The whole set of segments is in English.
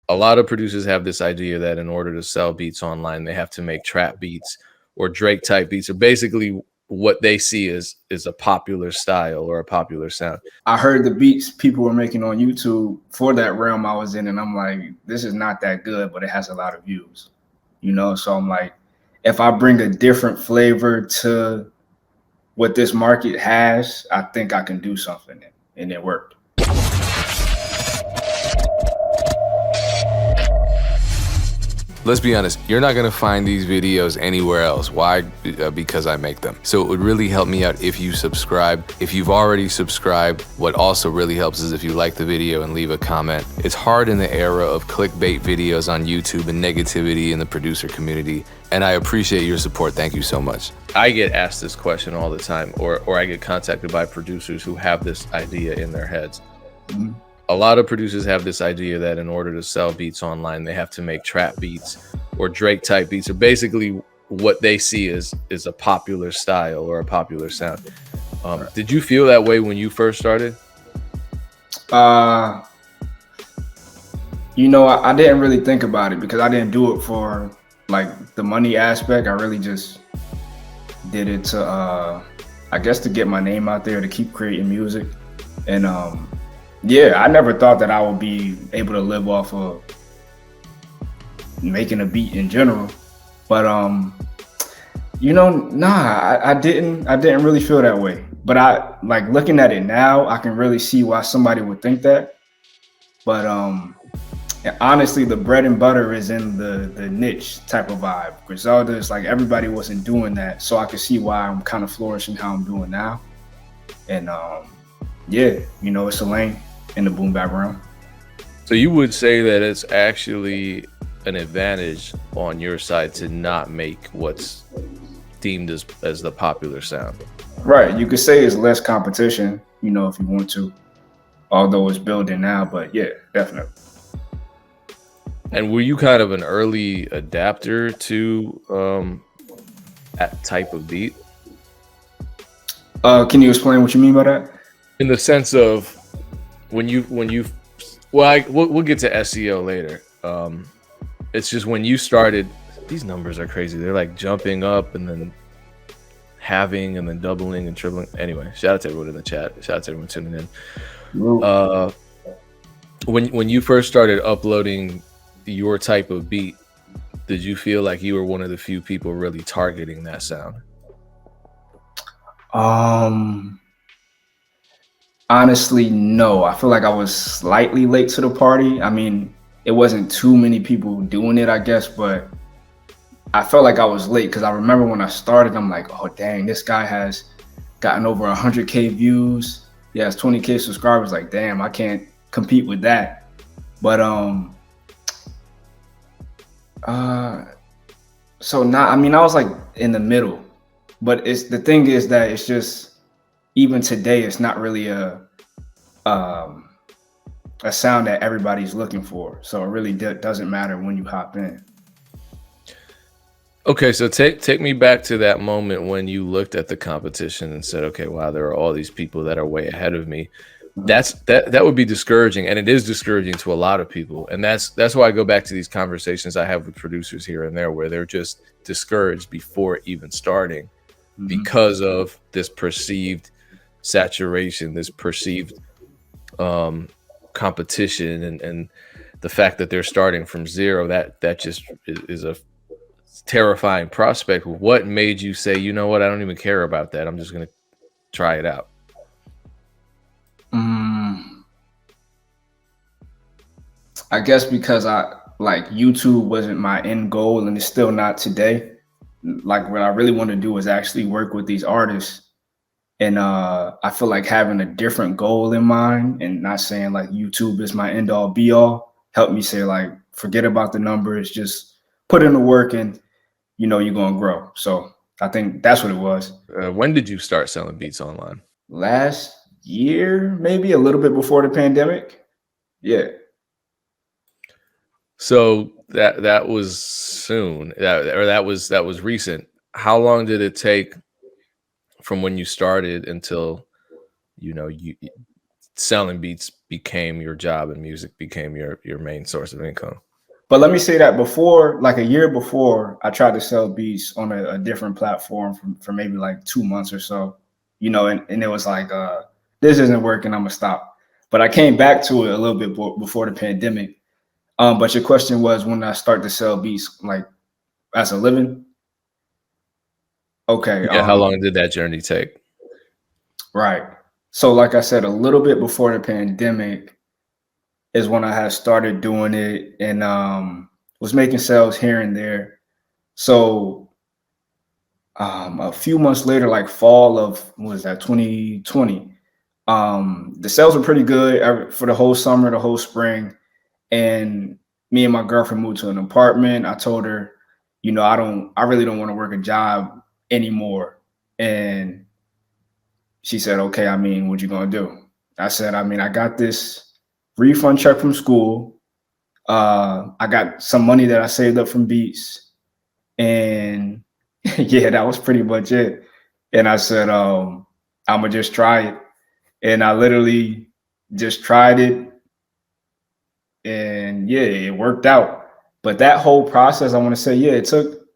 A lot of producers have this idea that in order to sell beats online, they have to make trap beats or Drake type beats, or basically what they see is a popular style or a popular sound. I heard the beats people were making on YouTube for that realm I was in, and I'm like, this is not that good, but it has a lot of views, you know? So I'm like, if I bring a different flavor to what this market has, I think I can do something, and it worked. Let's be honest, you're not gonna find these videos anywhere else. Why? Because I make them. So it would really help me out if you subscribe. If you've already subscribed, what also really helps is if you like the video and leave a comment. It's hard in the era of clickbait videos on YouTube and negativity in the producer community, and I appreciate your support. Thank you so much. I get asked this question all the time, or I get contacted by producers who have this idea in their heads. Mm-hmm. A lot of producers have this idea that in order to sell beats online, they have to make trap beats or Drake type beats, or basically what they see is a popular style or a popular sound. Did you feel that way when you first started? You know, I didn't really think about it because I didn't do it for like the money aspect. I really just did it to, I guess, to get my name out there, to keep creating music. And yeah, I never thought that I would be able to live off of making a beat in general. But you know, nah, I didn't really feel that way. But I like looking at it now, I can really see why somebody would think that. But honestly, the bread and butter is in the niche type of vibe. Griselda is like everybody wasn't doing that, so I could see why I'm kind of flourishing how I'm doing now. And yeah, you know, it's a lane in the boom bap realm. So you would say that it's actually an advantage on your side to not make what's deemed as the popular sound? Right. You could say it's less competition, you know, if you want to, although it's building now, but yeah, definitely. And were you kind of an early adapter to that type of beat? Can you explain what you mean by that? In the sense of when you well, we'll get to SEO later. It's just when you started, these numbers are crazy. They're like jumping up and then halving and then doubling and tripling. Anyway, shout out to everyone in the chat. Shout out to everyone tuning in. When you first started uploading your type of beat, did you feel like you were one of the few people really targeting that sound? Honestly, no. I feel like I was slightly late to the party. I mean, it wasn't too many people doing it, I guess, but I felt like I was late because I remember when I started, I'm like, oh, dang, this guy has gotten over 100K views. He has 20K subscribers. Like, damn, I can't compete with that. But so now, I mean, I was like in the middle, but the thing is that it's just, even today, it's not really a sound that everybody's looking for. So it really doesn't matter when you hop in. Okay, so take me back to that moment when you looked at the competition and said, okay, wow, there are all these people that are way ahead of me. That would be discouraging, and it is discouraging to a lot of people. And that's why I go back to these conversations I have with producers here and there where they're just discouraged before even starting because of this perceived saturation, this perceived competition, and the fact that they're starting from zero. That just is a terrifying prospect. What made you say, you know what, I don't even care about that, I'm just gonna try it out? I guess because YouTube wasn't my end goal, and it's still not today. Like, what I really want to do is actually work with these artists. And I feel like having a different goal in mind and not saying like YouTube is my end all be all helped me say, like, forget about the numbers, just put in the work and, you know, you're going to grow. So I think that's what it was. When did you start selling beats online? Last year, maybe a little bit before the pandemic. Yeah. So that was soon, that was recent. How long did it take from when you started until, you know, selling beats became your job and music became your main source of income. But let me say that before, like a year before, I tried to sell beats on a different platform for maybe like 2 months or so, and it was like, this isn't working, I'm gonna stop. But I came back to it a little bit before the pandemic. But your question was when I start to sell beats like as a living. Okay. Yeah, how long did that journey take? Right. So like I said, a little bit before the pandemic is when I had started doing it and was making sales here and there. So a few months later, like fall of what was that, 2020, the sales were pretty good for the whole summer, the whole spring. And me and my girlfriend moved to an apartment. I told her, I really don't want to work a job anymore. And she said, okay, I mean, what you gonna do? I said, I mean, I got this refund check from school. I got some money that I saved up from Beats. And yeah, that was pretty much it. And I said, I'm gonna just try it. And I literally just tried it. And yeah, it worked out. But that whole process, I want to say, yeah, it took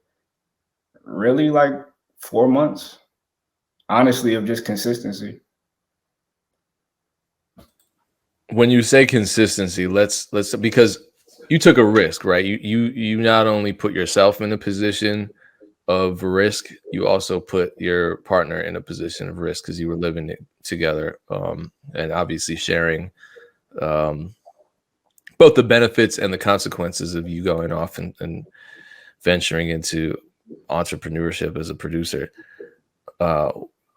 really like 4 months, honestly, of just consistency. When you say consistency, let's because you took a risk, right? You not only put yourself in a position of risk, you also put your partner in a position of risk because you were living it together, and obviously sharing um, both the benefits and the consequences of you going off and venturing into entrepreneurship as a producer.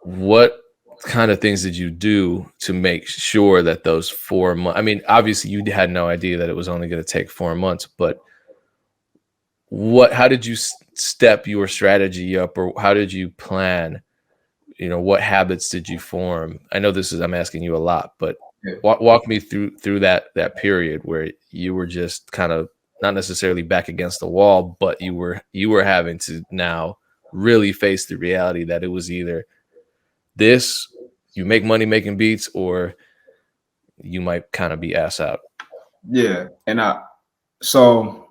What kind of things did you do to make sure that those 4 months? I mean, obviously, you had no idea that it was only going to take 4 months, but how did you step your strategy up, or how did you plan? What habits did you form? I know I'm asking you a lot, but Yeah. walk me through that period where you were just kind of not necessarily back against the wall, but you were having to now really face the reality that it was either this, you make money making beats, or you might kind of be ass out. Yeah. So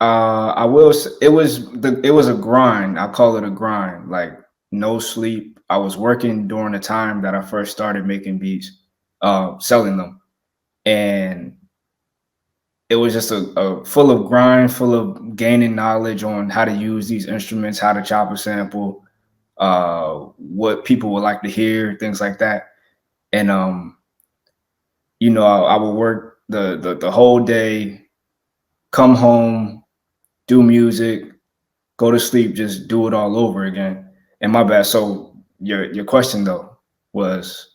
I will say it was a grind. I call it a grind, like no sleep. I was working during the time that I first started making beats, selling them. And it was just a full of grind, full of gaining knowledge on how to use these instruments, how to chop a sample, what people would like to hear, things like that. And I would work the whole day, come home, do music, go to sleep, just do it all over again. And my bad. So your question though was,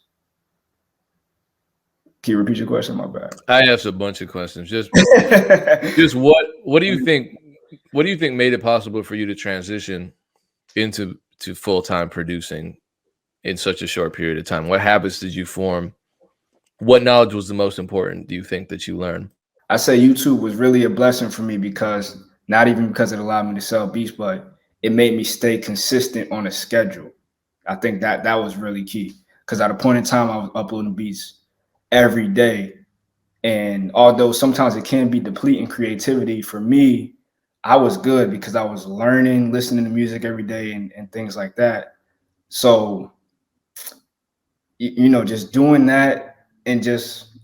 can you repeat your question? My bad. I have a bunch of questions. Just what do you think? What do you think made it possible for you to transition into full-time producing in such a short period of time? What habits did you form? What knowledge was the most important, do you think, that you learned? I say YouTube was really a blessing for me because not even because it allowed me to sell beats, but it made me stay consistent on a schedule. I think that was really key because at a point in time I was uploading beats every day. And although sometimes it can be depleting creativity, for me, I was good because I was learning, listening to music every day and things like that. So, just doing that and just,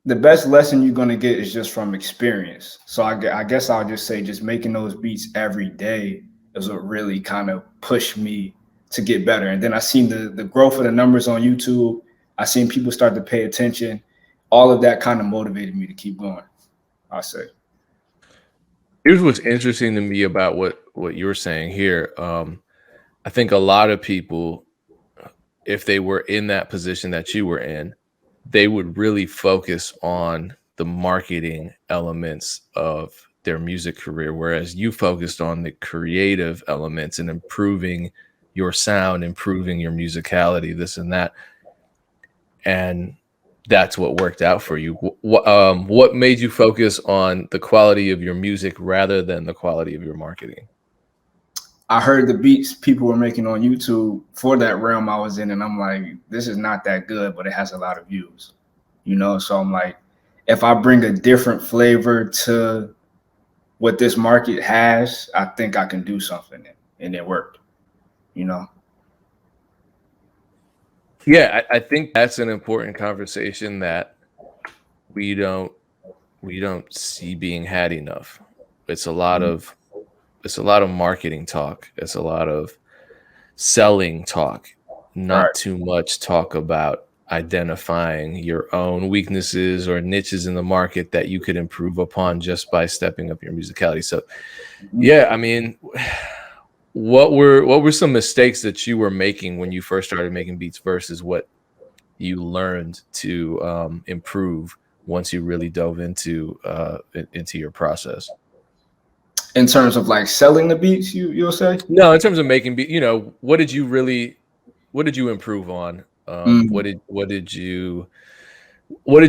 the best lesson you're going to get is just from experience. So I guess I'll just say just making those beats every day is what really kind of pushed me to get better. And then I seen the growth of the numbers on YouTube. I seen people start to pay attention. All of that kind of motivated me to keep going, I'll say. Here's what's interesting to me about what you're saying here. I think a lot of people, if they were in that position that you were in, they would really focus on the marketing elements of their music career, whereas you focused on the creative elements and improving your sound, improving your musicality, this and that. And that's what worked out for you. What made you focus on the quality of your music rather than the quality of your marketing? I heard the beats people were making on YouTube for that realm I was in, and I'm like, this is not that good, but it has a lot of views, you know? So I'm like, if I bring a different flavor to what this market has, I think I can do something. And it worked, you know? Yeah, I think that's an important conversation that we don't see being had enough. It's a lot of marketing talk. It's a lot of selling talk, Right. not too much talk about identifying your own weaknesses or niches in the market that you could improve upon just by stepping up your musicality. So, yeah, I mean, what were some mistakes that you were making when you first started making beats versus what you learned to improve once you really dove into your process? In terms of like selling the beats, you'll say? No, in terms of making beat, what did you improve on? Mm. What did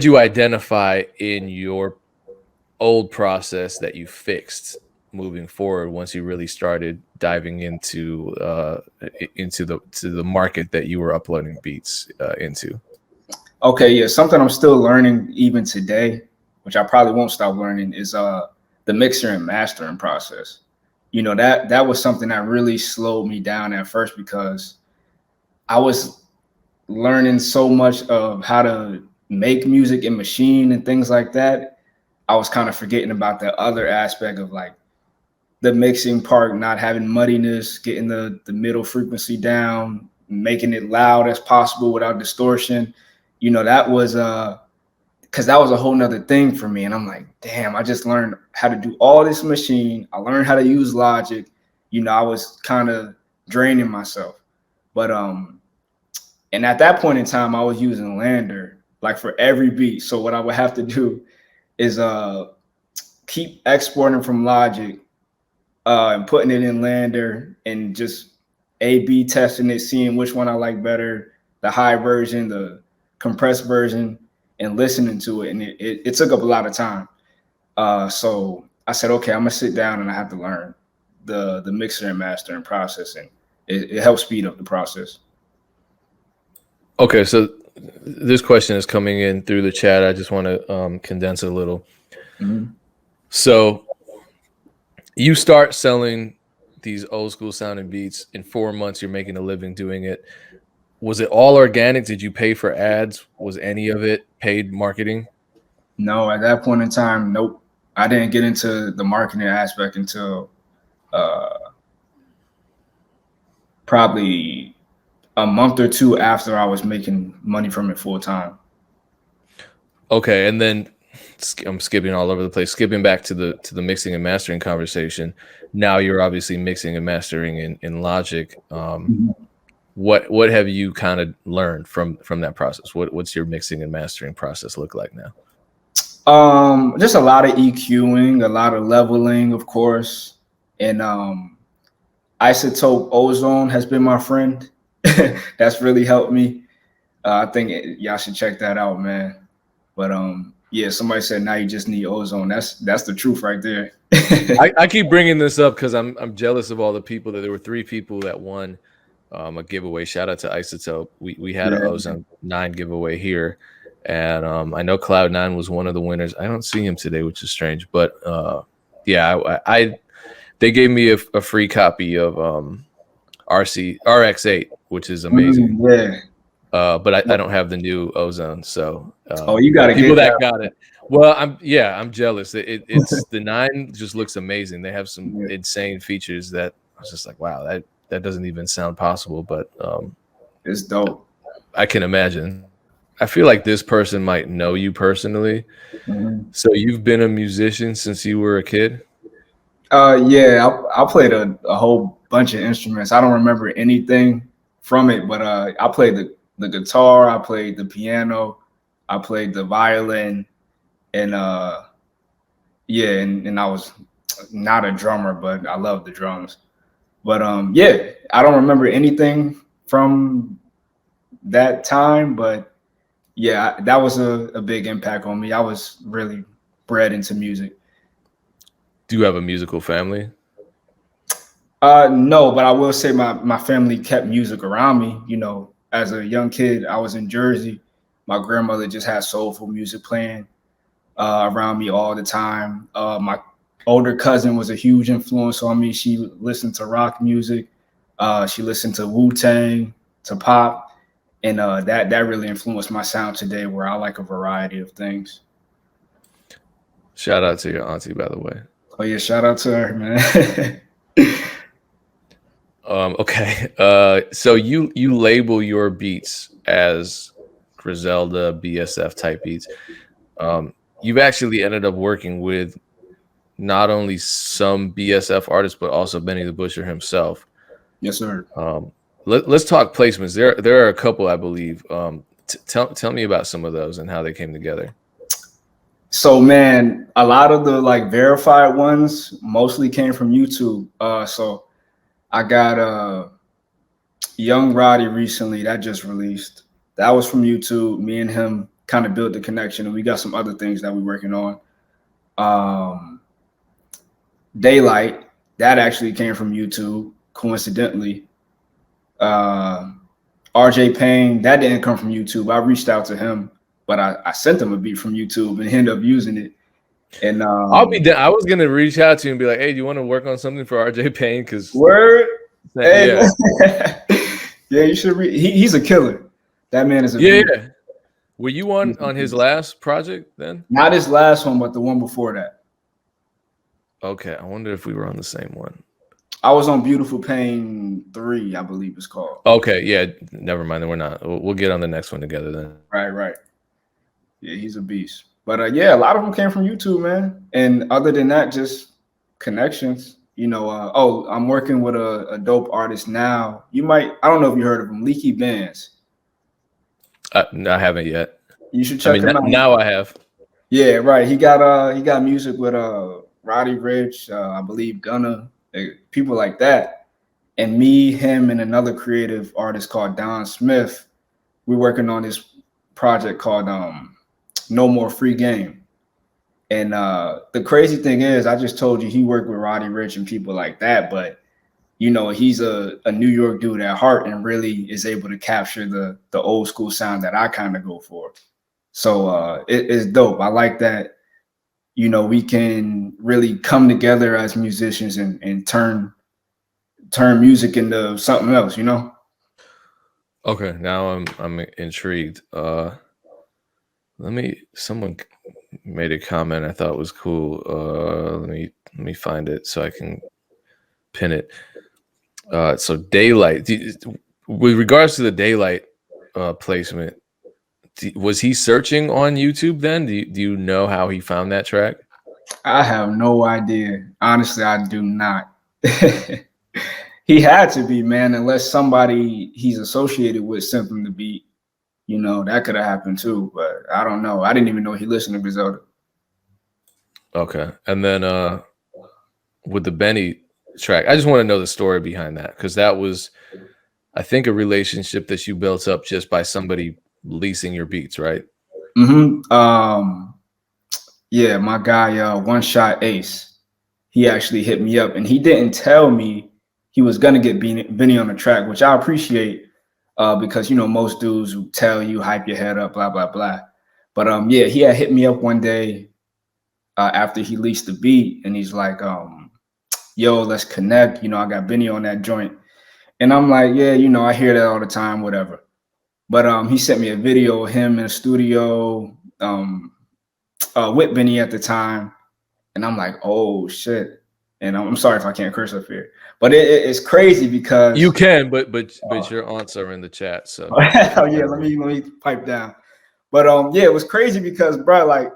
you identify in your old process that you fixed moving forward once you really started diving into the market that you were uploading beats into? Okay, yeah, something I'm still learning even today, which I probably won't stop learning, is the mixer and mastering process. You know, that was something that really slowed me down at first because I was learning so much of how to make music in machine and things like that. I was kind of forgetting about the other aspect of like the mixing part, not having muddiness, getting the middle frequency down, making it loud as possible without distortion. You know, that was because that was a whole nother thing for me. And I'm like, damn, I just learned how to do all this machine. I learned how to use Logic. You know, I was kind of draining myself. But and at that point in time, I was using Lander like for every beat. So what I would have to do is keep exporting from Logic and putting it in Lander and just A/B testing it, seeing which one I like better, the high version, the compressed version, and listening to it. And it took up a lot of time. So I said, okay, I'm gonna sit down and I have to learn the mixer and mastering process, and it helps speed up the process. Okay, so this question is coming in through the chat. I just want to condense it a little. Mm-hmm. So you start selling these old school sounding beats in 4 months. You're making a living doing it. Was it all organic? Did you pay for ads? Was any of it paid marketing? No, at that point in time, nope. I didn't get into the marketing aspect until probably a month or two after I was making money from it full time. Okay, and then I'm skipping all over the place. Skipping back to the mixing and mastering conversation. Now you're obviously mixing and mastering in Logic. What have you kind of learned from that process? What's your mixing and mastering process look like now? Just a lot of EQing, a lot of leveling, of course, and Isotope Ozone has been my friend. That's really helped me. I think y'all should check that out, man. But yeah, somebody said now you just need ozone. That's the truth right there. I keep bringing this up because I'm jealous of all the people that there were 3 people that won a giveaway. Shout out to Isotope. We had an Ozone 9 giveaway here, and I know Cloud9 was one of the winners. I don't see him today, which is strange, but yeah, they gave me a free copy of RX8, which is amazing. Yeah. But I don't have the new Ozone, so Oh, you got to people get that got it. Well, I'm jealous. It's the 9 just looks amazing. They have some insane features that I was just like, wow, that doesn't even sound possible, but it's dope. I can imagine. I feel like this person might know you personally. So you've been a musician since you were a kid? Yeah, I played a whole bunch of instruments. I don't remember anything from it, but I played the guitar, I played the piano, I played the violin, and yeah, and I was not a drummer, but I love the drums. But yeah, I don't remember anything from that time, but yeah, that was a big impact on me. I was really bred into music. Do you have a musical family? No, but I will say my family kept music around me. You know, as a young kid, I was in Jersey. My grandmother just had soulful music playing around me all the time. My older cousin was a huge influence on me. She listened to rock music. She listened to Wu Tang, to pop, and that really influenced my sound today, where I like a variety of things. Shout out to your auntie, by the way. Oh yeah, shout out to her, man. Okay. So you label your beats as Griselda BSF type beats. You've actually ended up working with not only some BSF artists, but also Benny the Butcher himself. Yes, sir. Let's talk placements. There are a couple, I believe. Tell me about some of those and how they came together. So man, a lot of the like verified ones mostly came from YouTube. So I got Young Roddy recently that just released. That was from YouTube. Me and him kind of built the connection, and we got some other things that we're working on. Um, Daylight that actually came from YouTube, coincidentally. Uh, RJ Payne that didn't come from YouTube. I reached out to him, but I sent him a beat from YouTube, and he ended up using it. And I'll be down. I was gonna reach out to you and be like, "Hey, do you want to work on something for RJ Payne?" Because word, hey, yeah, yeah, you should. He's a killer. That man is a yeah, beast. yeah. Were you on his last project then? Not his last one, but the one before that. Okay, I wonder if we were on the same one. I was on Beautiful Pain 3, I believe it's called. Okay, yeah, never mind. Then we're not. We'll get on the next one together then. Right. Yeah, he's a beast. But yeah, a lot of them came from YouTube, man. And other than that, just connections. You know, I'm working with a dope artist now. I don't know if you heard of him, Leaky Bands. No, I haven't yet. You should check him out. Now I have. Yeah, right. He got music with Roddy Ricch, I believe Gunna, people like that. And me, him, and another creative artist called Don Smith, we're working on this project called No More Free Game. And the crazy thing is, I just told you he worked with Roddy Ricch and people like that, but you know, he's a New York dude at heart and really is able to capture the old school sound that I kind of go for. So it's dope. I like that, you know, we can really come together as musicians and turn music into something else, you know? Okay, now I'm intrigued. Someone made a comment I thought was cool. Let me find it so I can pin it. So Daylight, with regards to the Daylight placement, was he searching on YouTube then? Do you know how he found that track? I have no idea. Honestly, I do not. He had to be, man, unless somebody he's associated with sent him the beat. You know, that could have happened too, but I don't know. I didn't even know he listened to Griselda. Okay. And then with the Benny track, I just want to know the story behind that, because that was, I think, a relationship that you built up just by somebody leasing your beats, right? Yeah, my guy, One Shot Ace, he actually hit me up and he didn't tell me he was gonna get Benny on the track, which I appreciate because you know most dudes will tell you, hype your head up, blah blah blah. But yeah, he had hit me up one day after he leased the beat, and he's like, "Yo, let's connect. You know, I got Benny on that joint," and I'm like, "Yeah, you know, I hear that all the time, whatever." But he sent me a video of him in the studio with Benny at the time, and I'm like, "Oh shit." And I'm sorry if I can't curse up here, but it's crazy because you can, but your aunts are in the chat, so oh yeah, let me pipe down. But yeah, it was crazy because bro, like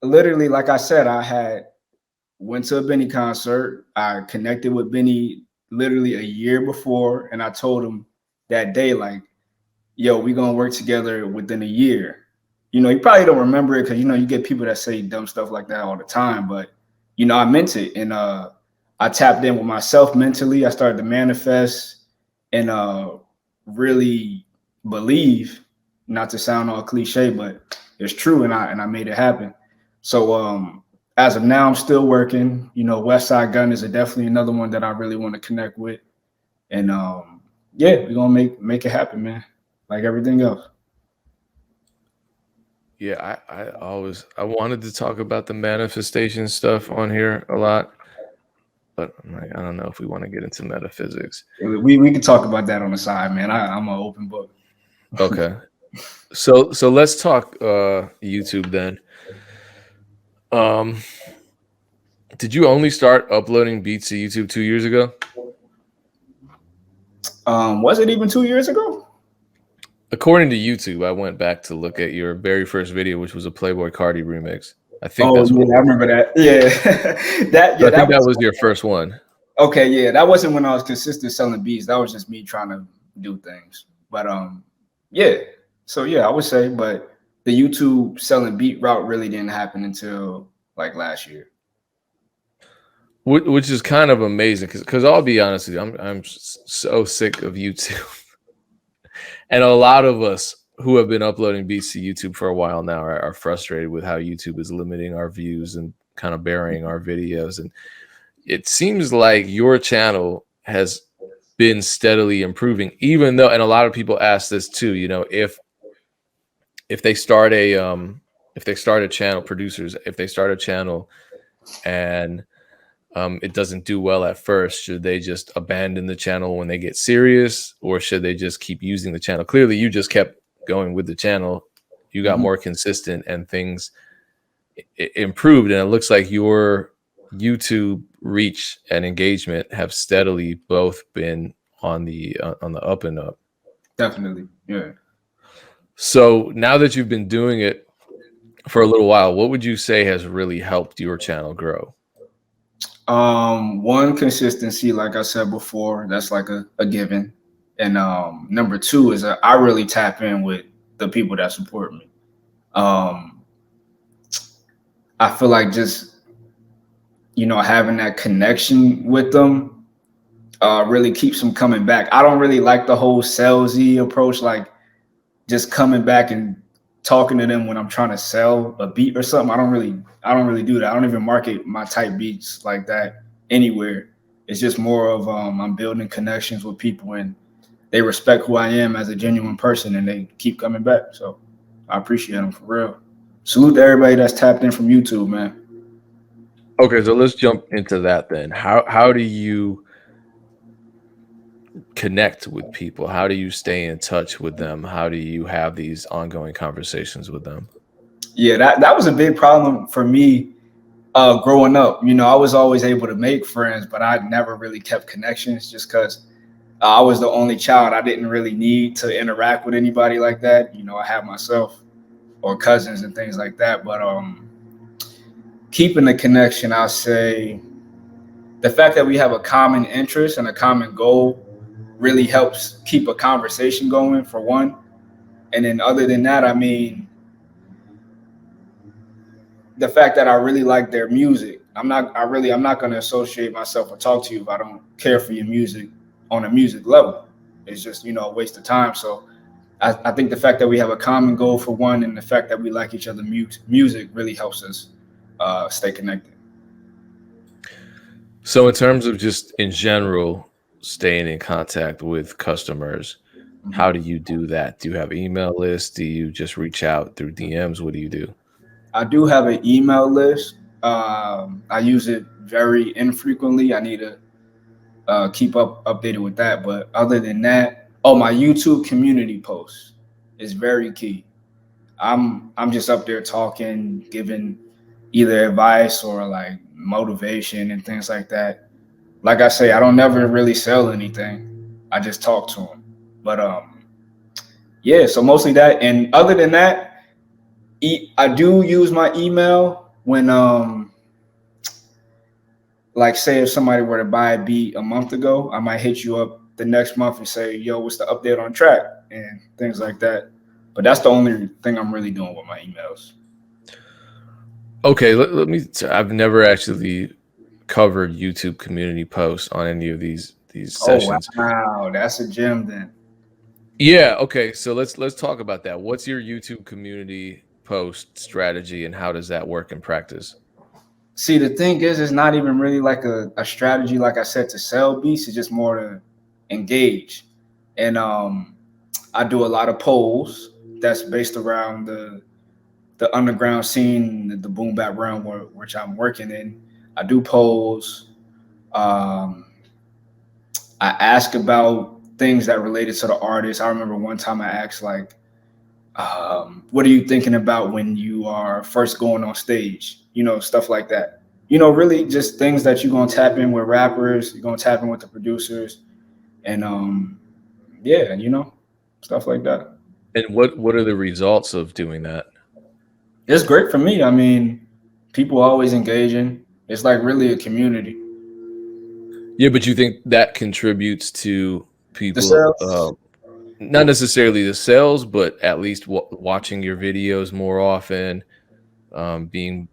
literally, like I said, I had went to a Benny concert. I connected with Benny literally a year before, and I told him that day, like, "Yo, we gonna work together within a year." You know, you probably don't remember it because you know you get people that say dumb stuff like that all the time, but you know, I meant it, and I tapped in with myself mentally. I started to manifest and really believe, not to sound all cliche, but it's true, and I made it happen. So as of now, I'm still working. You know, West Side Gun is definitely another one that I really want to connect with. And yeah, we're gonna make it happen, man. Like everything else. Yeah, I wanted to talk about the manifestation stuff on here a lot, but I'm like, I don't know if we want to get into metaphysics. We can talk about that on the side, man. I'm an open book. Okay. So let's talk YouTube then. Um did you only start uploading beats to YouTube 2 years ago? Was it even 2 years ago? According to YouTube, I went back to look at your very first video, which was a Playboy Cardi remix. I think Oh that's what yeah, I it was. remember that. Yeah, So I that think that was was your first one. okay. Yeah, that wasn't when I was consistent selling beats. That was just me trying to do things. But yeah. So yeah, I would say, but the YouTube selling beat route really didn't happen until like last year. Which is kind of amazing because I'll be honest with you, I'm so sick of YouTube, and a lot of us who have been uploading beats to YouTube for a while now are frustrated with how YouTube is limiting our views and kind of burying our videos. And it seems like your channel has been steadily improving, even though, and a lot of people ask this too, you know, if they start a if they start a channel, producers, if they start a channel and it doesn't do well at first, should they just abandon the channel when they get serious, or should they just keep using the channel? Clearly you just kept going with the channel, you got Mhm. more consistent, and things improved, and it looks like your YouTube reach and engagement have steadily both been on the up and up. Definitely. Yeah. So now that you've been doing it for a little while, what would you say has really helped your channel grow? One, consistency, like I said before, that's like a given. And number two is I really tap in with the people that support me. Um, I feel like just having that connection with them really keeps them coming back. I don't really like the whole salesy approach, like just coming back and talking to them when I'm trying to sell a beat or something. I don't really do that. I don't even market my type beats like that anywhere. It's just more of I'm building connections with people and they respect who I am as a genuine person and they keep coming back. So I appreciate them for real. Salute to everybody that's tapped in from YouTube, man. Okay, so let's jump into that then. How do you connect with people? How do you stay in touch with them? How do you have these ongoing conversations with them? Yeah, that was a big problem for me growing up. I was always able to make friends, but I never really kept connections just because I was the only child. I didn't really need to interact with anybody like that. I had myself or cousins and things like that. But keeping the connection, I'll say the fact that we have a common interest and a common goal really helps keep a conversation going for one. And then other than that, I mean, the fact that I really like their music. I'm not gonna associate myself or talk to you if I don't care for your music on a music level. It's just, a waste of time. So I think the fact that we have a common goal for one and the fact that we like each other music really helps us stay connected. So in terms of just in general staying in contact with customers, how Mhm. do you do that? Do you have email lists? Do you just reach out through DMs? What do you do? I do have an email list. I use it very infrequently. I need to keep updated with that. But other than that, oh, my YouTube community posts is very key. I'm just up there talking, giving either advice or like motivation and things like that. Like I say, I don't never really sell anything. I just talk to them. But yeah, so mostly that. And other than that, I do use my email when like say if somebody were to buy a beat a month ago, I might hit you up the next month and say, yo, what's the update on track and things like that. But that's the only thing I'm really doing with my emails. Okay, let me. I've never actually covered YouTube community posts on any of these Oh sessions. wow, that's a gem then. Yeah. Okay. So let's talk about that. What's your YouTube community post strategy, and how does that work in practice? See, the thing is, it's not even really like a strategy, like I said, to sell beats. It's just more to engage. And I do a lot of polls that's based around the underground scene, the boom bap realm, which I'm working in. I do polls. Um, I ask about things that related to the artist. I remember one time I asked like, what are you thinking about when you are first going on stage? Stuff like that. Really just things that you're gonna tap in with rappers, you're gonna tap in with the producers, and yeah, stuff like that. And what are the results of doing that? It's great for me. I mean, people always engaging. It's like really a community. Yeah, but you think that contributes to The people, sales, not necessarily the sales, but at least watching your videos more often, being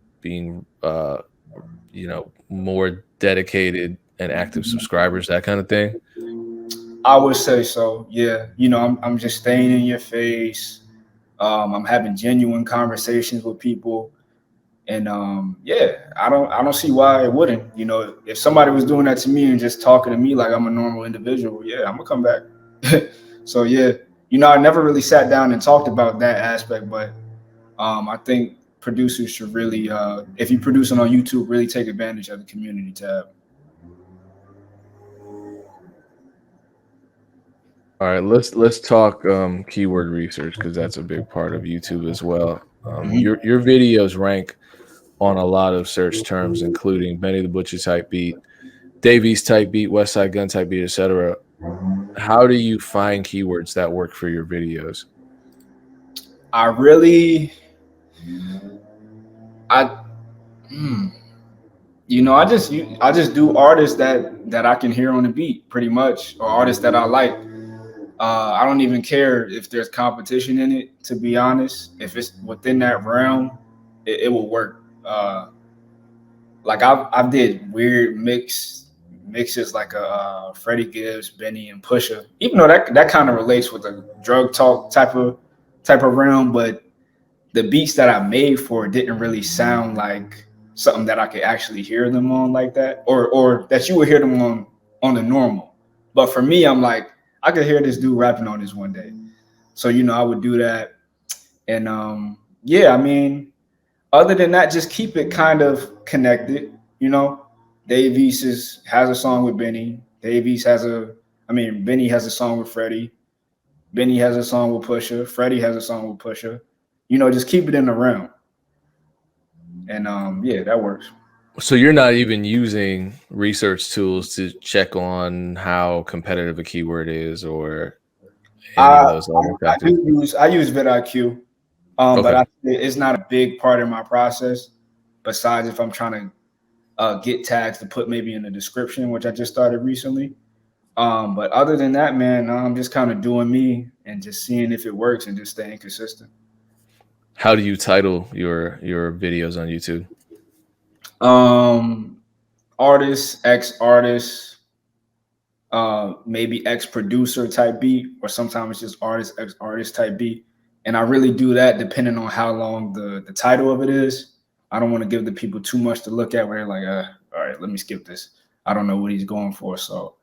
more dedicated and active subscribers, that kind of thing. I would say so. Yeah, I'm just staying in your face. I'm having genuine conversations with people. And yeah, I don't see why it wouldn't. If somebody was doing that to me and just talking to me like I'm a normal individual, yeah, I'm gonna come back. So yeah, I never really sat down and talked about that aspect, but I think producers should really, if you're producing on YouTube, really take advantage of the community tab. All right, let's talk keyword research, because that's a big part of YouTube as well. Mhm. Your videos rank on a lot of search terms, including Benny the Butcher type beat, Davies type beat, West Side Gun type beat, etc. How do you find keywords that work for your videos? I really, I, hmm, I just do artists that I can hear on the beat, pretty much, or artists that I like. I don't even care if there's competition in it. To be honest, if it's within that realm, it will work. Like I've did weird mixes like a Freddie Gibbs, Benny, and Pusha. Even though that kind of relates with the drug talk type of realm, but the beats that I made for it didn't really sound like something that I could actually hear them on like that, or that you would hear them on the normal. But for me, I'm like, I could hear this dude rapping on this one day. So I would do that, and yeah, I mean, other than that, just keep it kind of connected. Davies has a song with Benny. Benny has a song with Freddie. Benny has a song with Pusha. Freddie has a song with Pusha. Just keep it in the realm. And yeah, that works. So you're not even using research tools to check on how competitive a keyword is, or any of I those other I factors? use vidIQ, but Okay. it's not a big part of my process. Besides, if I'm trying to get tags to put maybe in the description, which I just started recently. But other than that, man, I'm just kind of doing me and just seeing if it works and just staying consistent. How do you title your videos on YouTube? Um, Artist, X artist, maybe X producer type beat, or sometimes it's just artist, X artist type beat. And I really do that depending on how long the title of it is. I don't want to give the people too much to look at where they're like, all right, let me skip this. I don't know what he's going for. So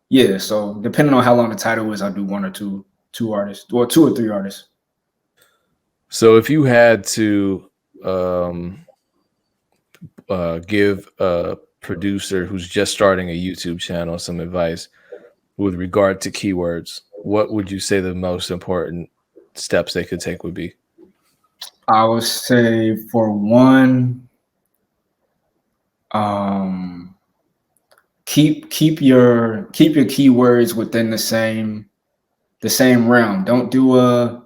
yeah, so depending on how long the title is, I do one or two artists, or two or three artists. So if you had to give a producer who's just starting a YouTube channel some advice with regard to keywords, what would you say the most important steps they could take would be? I would say for one, um, keep your keywords within the same realm. Don't do a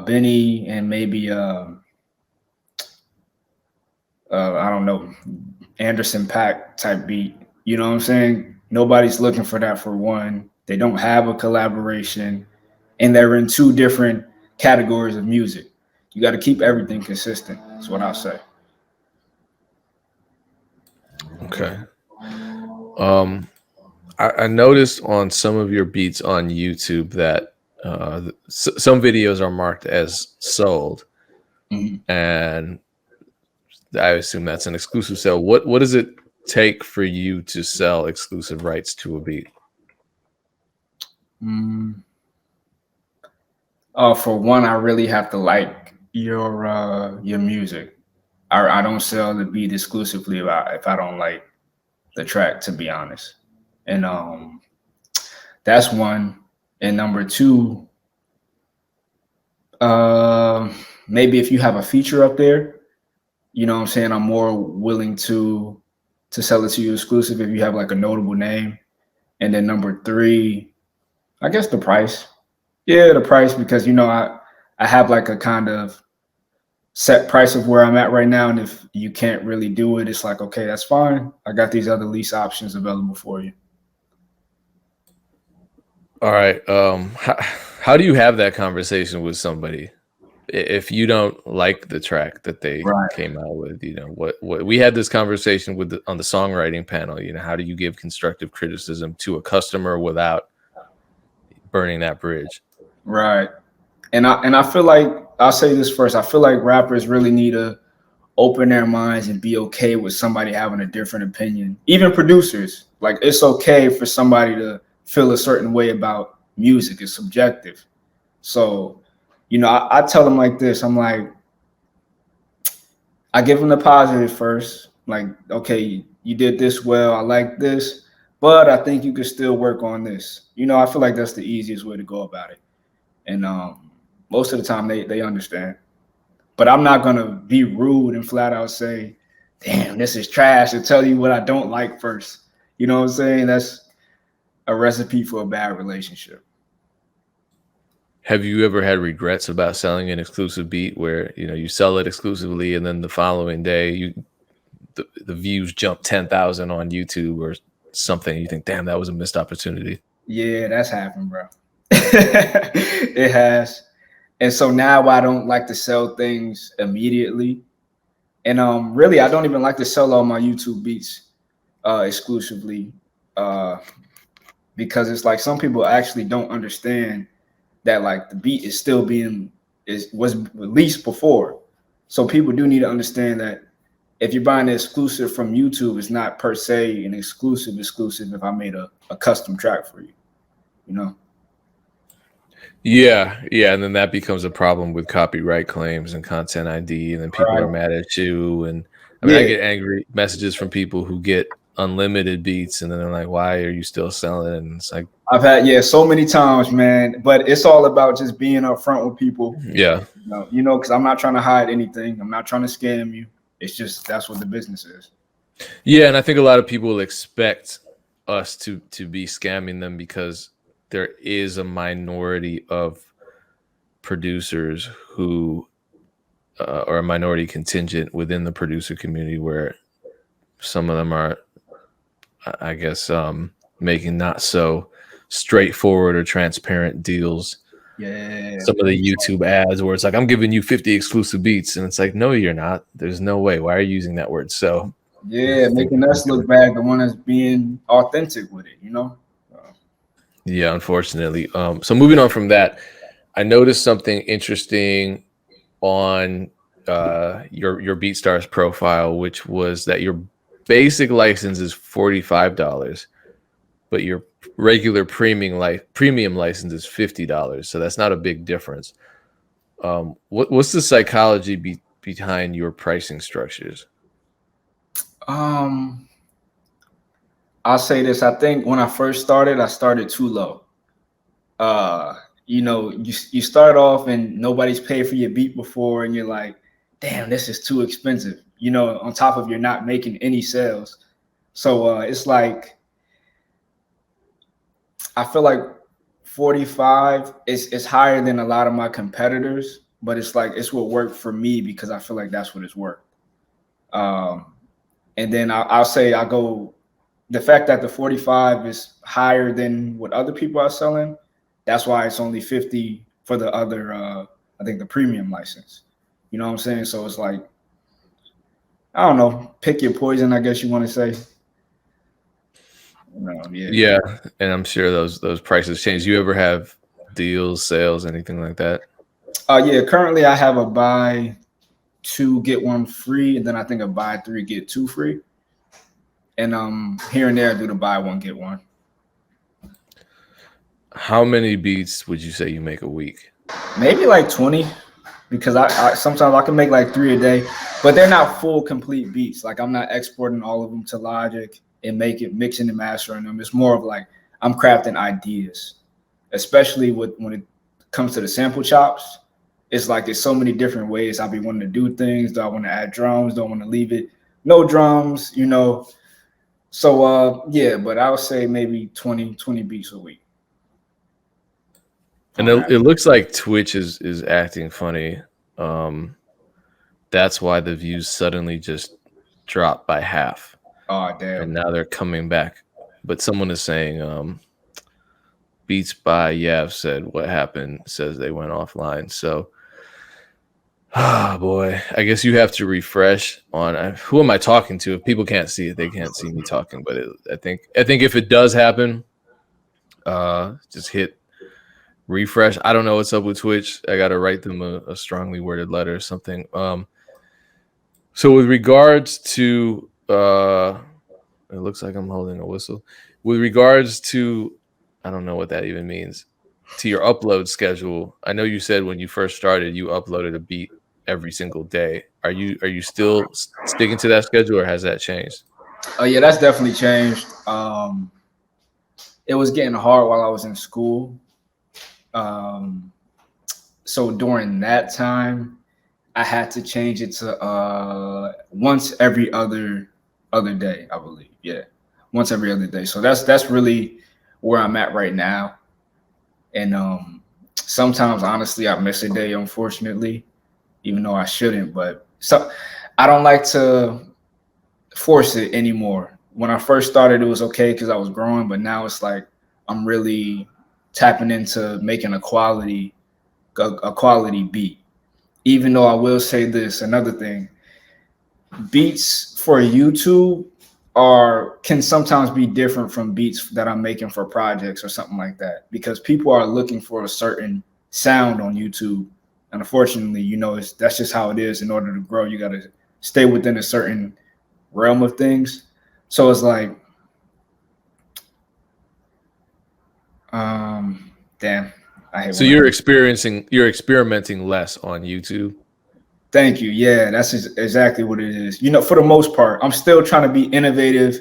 Benny and maybe I don't know, Anderson Pack type beat. You know what I'm saying? Nobody's looking for that for one. They don't have a collaboration, and they're in two different categories of music. You got to keep everything consistent. That's what I'll say. Okay. Um, I noticed on some of your beats on YouTube that some videos are marked as sold, Mhm. and I assume that's an exclusive sale. What does it take for you to sell exclusive rights to a beat? Mm. For one, I really have to like your music. I don't sell the beat exclusively if I don't like the track, to be honest. And that's one. And number two, uh, maybe if you have a feature up there, you know what I'm saying, I'm more willing to sell it to you exclusive if you have like a notable name. And then number three, I guess the price. Yeah, the price, because I have like a kind of set price of where I'm at right now. And if you can't really do it, it's like, okay, that's fine. I got these other lease options available for you. All right. How do you have that conversation with somebody if you don't like the track that they Right. came out with? What we had this conversation on the songwriting panel. How do you give constructive criticism to a customer without burning that bridge? Right. And I feel like, I'll say this first. I feel like rappers really need to open their minds and be okay with somebody having a different opinion. Even producers, like, it's okay for somebody to feel a certain way about music. It's subjective. So, I tell them like this. I'm like, I give them the positive first. Like, okay, you did this well. I like this, but I think you could still work on this. I feel like that's the easiest way to go about it. And most of the time they understand. But I'm not gonna be rude and flat out say, "Damn, this is trash," and tell you what I don't like first. You know what I'm saying? That's a recipe for a bad relationship. Have you ever had regrets about selling an exclusive beat where you sell it exclusively and then the following day the views jump 10,000 on YouTube or something? You think, damn, that was a missed opportunity. Yeah, that's happened, bro. It has. And so now I don't like to sell things immediately. And really, I don't even like to sell all my YouTube beats exclusively, uh, because it's like some people actually don't understand that like the beat is still was released before. So people do need to understand that if you're buying an exclusive from YouTube, it's not per se an exclusive if I made a custom track for you, you know? Yeah, and then that becomes a problem with copyright claims and content ID, and then people are Right. mad at you. And I mean, I Yeah. get angry messages from people who get unlimited beats, and then they're like, "Why are you still selling it?" And it's like, I've had, yeah, so many times, man, but it's all about just being upfront with people, yeah, because I'm not trying to hide anything. I'm not trying to scam you. It's just, that's what the business is. yeah, and I think a lot of people expect us to be scamming them because there is a minority of producers who or a minority contingent within the producer community where some of them are, I guess, making not so straightforward or transparent deals. Yeah. Some of the YouTube ads where it's like, I'm giving you 50 exclusive beats, and it's like, no, you're not. There's no way. Why are you using that word? So Yeah, making us look bad, the one that's being authentic with it. Yeah, unfortunately. So moving on from that, I noticed something interesting on your BeatStars profile, which was that your basic license is $45, but your regular premium license is $50. So that's not a big difference. What's the psychology behind your pricing structures? Um, I'll say this. I think when I first started, I started too low. You start off and nobody's paid for your beat before, and you're like, damn, this is too expensive. On top of you're not making any sales. So it's like, I feel like 45 is higher than a lot of my competitors, but it's like it's what worked for me because I feel like that's what it's worked. Um, and then I'll say I go, the fact that the 45 is higher than what other people are selling, that's why it's only 50 for the other, I think the premium license. You know what I'm saying? So it's like, I don't know, pick your poison, I guess you want to say. Yeah. Yeah, and I'm sure those prices change. You ever have deals, sales, anything like that? Yeah, currently I have a buy two get one free, and then I think a buy three get two free. And here and there I do the buy one get one. How many beats would you say you make a week? Maybe like 20, because I sometimes I can make like 3 a day, but they're not full complete beats. Like I'm not exporting all of them to Logic and mixing and mastering them. It's more of like I'm crafting ideas, especially when it comes to the sample chops. It's like there's so many different ways I'll be wanting to do things. Do I want to add drums? Do I want to leave it no drums? So yeah, but I would say maybe 20 beats a week. And it looks like Twitch is acting funny. That's why the views suddenly just dropped by half. Oh damn! And now they're coming back. But someone is saying, Beats by Yav said what happened. Says they went offline. So, boy, I guess you have to refresh on. Who am I talking to? If people can't see it, they can't see me talking. But I think if it does happen, just hit refresh. I don't know what's up with Twitch. I got to write them a strongly worded letter or something. So with regards to, it looks like I'm holding a whistle. With regards to, I don't know what that even means, to your upload schedule. I know you said when you first started, you uploaded a beat every single day. Are you still sticking to that schedule, or has that changed? Oh yeah, that's definitely changed. It was getting hard while I was in school. So during that time, I had to change it to once every other day, I believe. Yeah, once every other day. So that's really where I'm at right now. And sometimes, honestly, I miss a day, unfortunately, even though I shouldn't. But so I don't like to force it anymore. When I first started, it was okay because I was growing, but now it's like I'm really tapping into making a quality beat. Even though I will say this, another thing, beats for YouTube can sometimes be different from beats that I'm making for projects or something like that, because people are looking for a certain sound on YouTube. And unfortunately, that's just how it is. In order to grow, you got to stay within a certain realm of things. So it's like, damn. So you're experimenting less on YouTube. Thank you. Yeah, that's exactly what it is. For the most part, I'm still trying to be innovative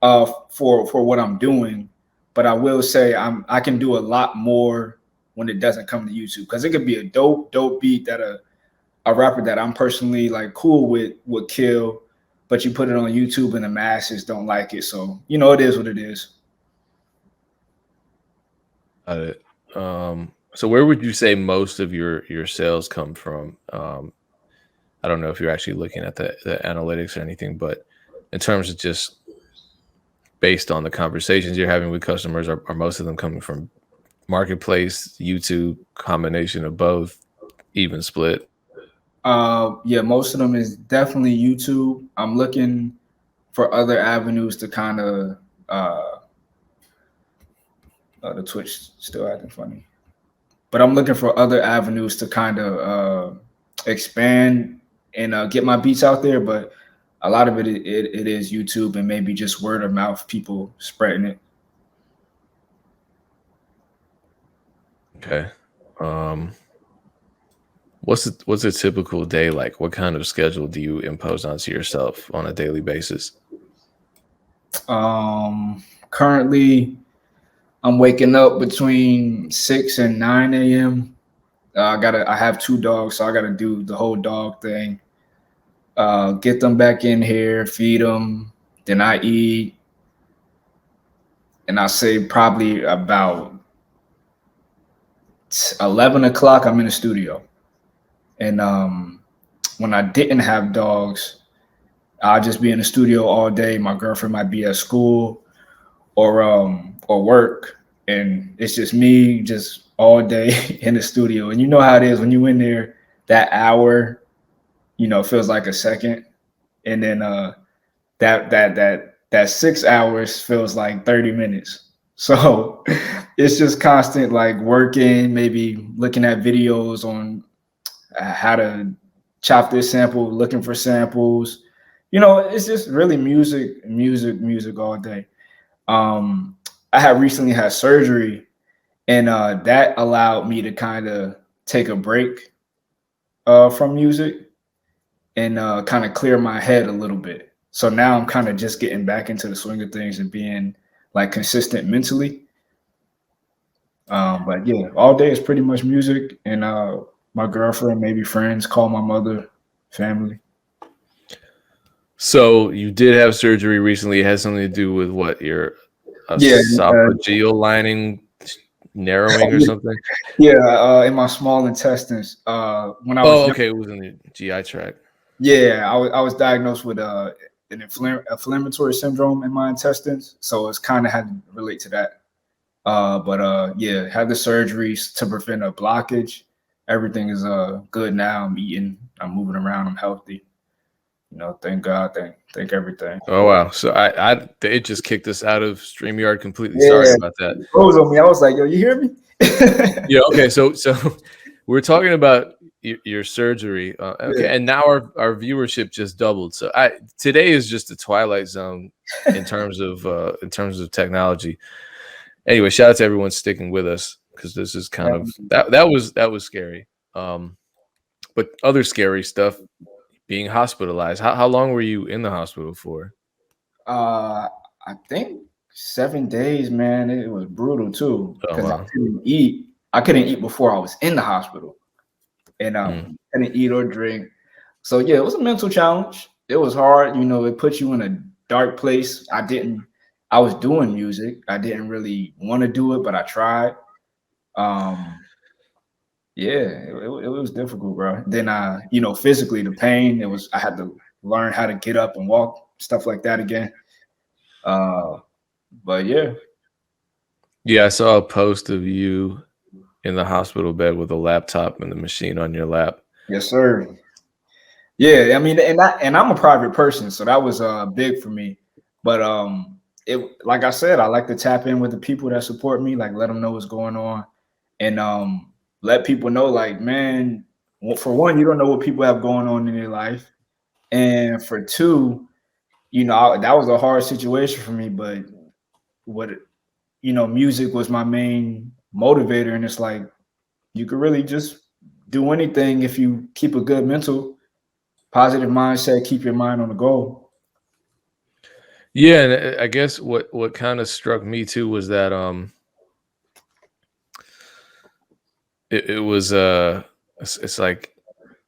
for what I'm doing, but I will say I can do a lot more when it doesn't come to YouTube, because it could be a dope beat that a rapper that I'm personally like cool with would kill, but you put it on YouTube and the masses don't like it. So, it is what it is. Got it. So where would you say most of your sales come from? I don't know if you're actually looking at the analytics or anything, but in terms of just based on the conversations you're having with customers, are most of them coming from Marketplace, YouTube, combination of both, even split? Yeah, most of them is definitely YouTube. I'm looking for other avenues to kind of the Twitch still acting funny, but I'm looking for other avenues to kind of expand and get my beats out there. But a lot of it is YouTube, and maybe just word of mouth, people spreading it. Okay. What's a typical day like? What kind of schedule do you impose onto yourself on a daily basis? Currently, I'm waking up between 6 and 9 a.m. I have 2 dogs, so I gotta do the whole dog thing. Get them back in here, feed them, then I eat, and I say probably about 11 o'clock I'm in the studio. And when I didn't have dogs, I'll just be in the studio all day. My girlfriend might be at school or work, and it's just me just all day in the studio. And you know how it is when you in there, that hour, feels like a second, and then that 6 hours feels like 30 minutes. So it's just constant, like working, maybe looking at videos on how to chop this sample, looking for samples. You know, it's just really music, music, music all day. Um, I had recently had surgery, and that allowed me to kind of take a break from music and kind of clear my head a little bit. So now I'm kind of just getting back into the swing of things and being like consistent mentally. But yeah, all day is pretty much music and my girlfriend, maybe friends, call my mother, family. So you did have surgery recently. It has something to do with what? Your Yeah, esophageal lining narrowing or something? yeah, in my small intestines. When I was Oh, young, okay. It was in the GI tract. yeah, I was diagnosed with an inflammatory syndrome in my intestines, so it's kind of had to relate to that. But yeah, had the surgeries to prevent a blockage. Everything is good now. I'm eating, I'm moving around, I'm healthy. You know, thank God, thank everything. Oh wow. So it just kicked us out of StreamYard completely. Sorry Yeah, about that. it froze on me. I was like, yo, you hear me? Yeah. Okay. So we're talking about your surgery. Okay. Yeah. And now our viewership just doubled. So today is just a twilight zone in terms of technology. Anyway, shout out to everyone sticking with us because this is kind of that was scary. But other scary stuff, being hospitalized. How long were you in the hospital for? Uh, I think 7 days, man. It was brutal too Oh because I wow. couldn't eat. I couldn't eat before I was in the hospital, and Mm. couldn't eat or drink. So yeah, it was a mental challenge. It was hard. You know, it put you in a dark place. I didn't. I was doing music. I didn't really want to do it, but I tried. Um, yeah, it was difficult, bro. Then you know, physically the pain. It was. I had to learn how to get up and walk, stuff like that again. Uh, but yeah. Yeah, I saw a post of you in the hospital bed with a laptop and the machine on your lap. Yes, sir. Yeah, I mean, and I'm a private person, so that was big for me. But it like I said, I like to tap in with the people that support me, like let them know what's going on, and let people know, like, man, for one, you don't know what people have going on in their life, and for two, you know, that was a hard situation for me, but what you know, music was my main motivator, and it's like you could really just do anything if you keep a good mental positive mindset, keep your mind on the goal. Yeah, and I guess what kind of struck me too was that it was it's like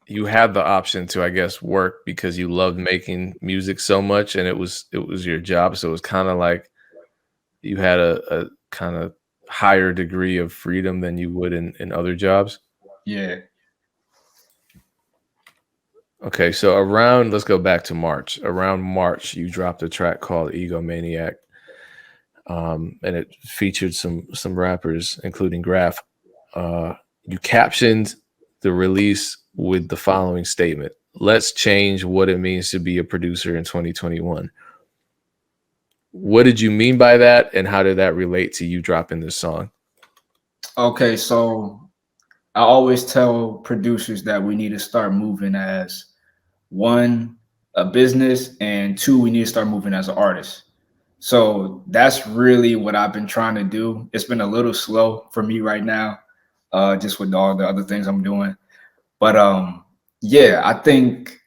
you had the option to, I guess, work because you loved making music so much and it was your job, so it was kind of like you had a kind of higher degree of freedom than you would in other jobs. Yeah. Okay, so around, let's go back to March. Around March, you dropped a track called Egomaniac, and it featured some rappers, including Graph. You captioned the release with the following statement: "Let's change what it means to be a producer in 2021." What did you mean by that, and how did that relate to you dropping this song? Okay, so I always tell producers that we need to start moving as one, a business, and two, we need to start moving as an artist. So that's really what I've been trying to do. It's been a little slow for me right now, just with all the other things I'm doing. But yeah, I think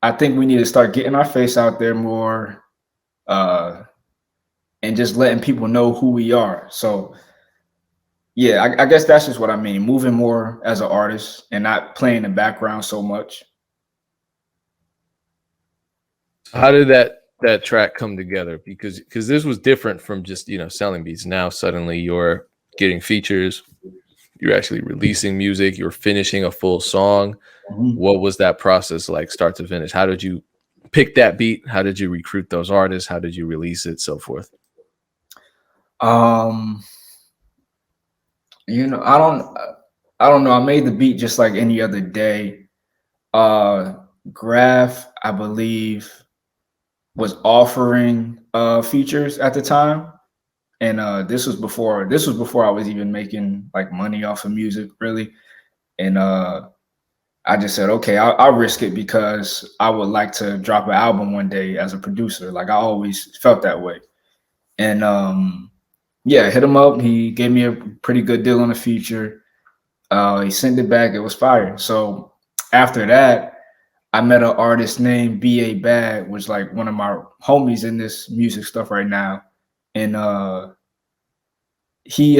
we need to start getting our face out there more, uh, and just letting people know who we are. So yeah, I guess that's just what I mean. Moving more as an artist and not playing the background so much. How did that track come together? Because this was different from just selling beats. Now suddenly you're getting features, you're actually releasing music, you're finishing a full song. Mhm. What was that process like, start to finish? How did you pick that beat? How did you recruit those artists? How did you release it? So forth. Um, you know, I don't know. I made the beat just like any other day. Uh, Graph, I believe, was offering features at the time, and this was before I was even making like money off of music, really. And I just said, okay, I'll risk it because I would like to drop an album one day as a producer. Like I always felt that way. And yeah, hit him up. He gave me a pretty good deal on the feature. He sent it back. It was fire. So after that, I met an artist named B.A. Bad, which like one of my homies in this music stuff right now. And he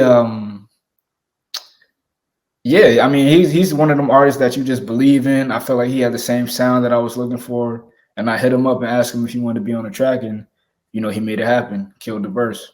yeah, I mean he's one of them artists that you just believe in. I felt like he had the same sound that I was looking for. And I hit him up and asked him if he wanted to be on the track, and he made it happen, killed the verse.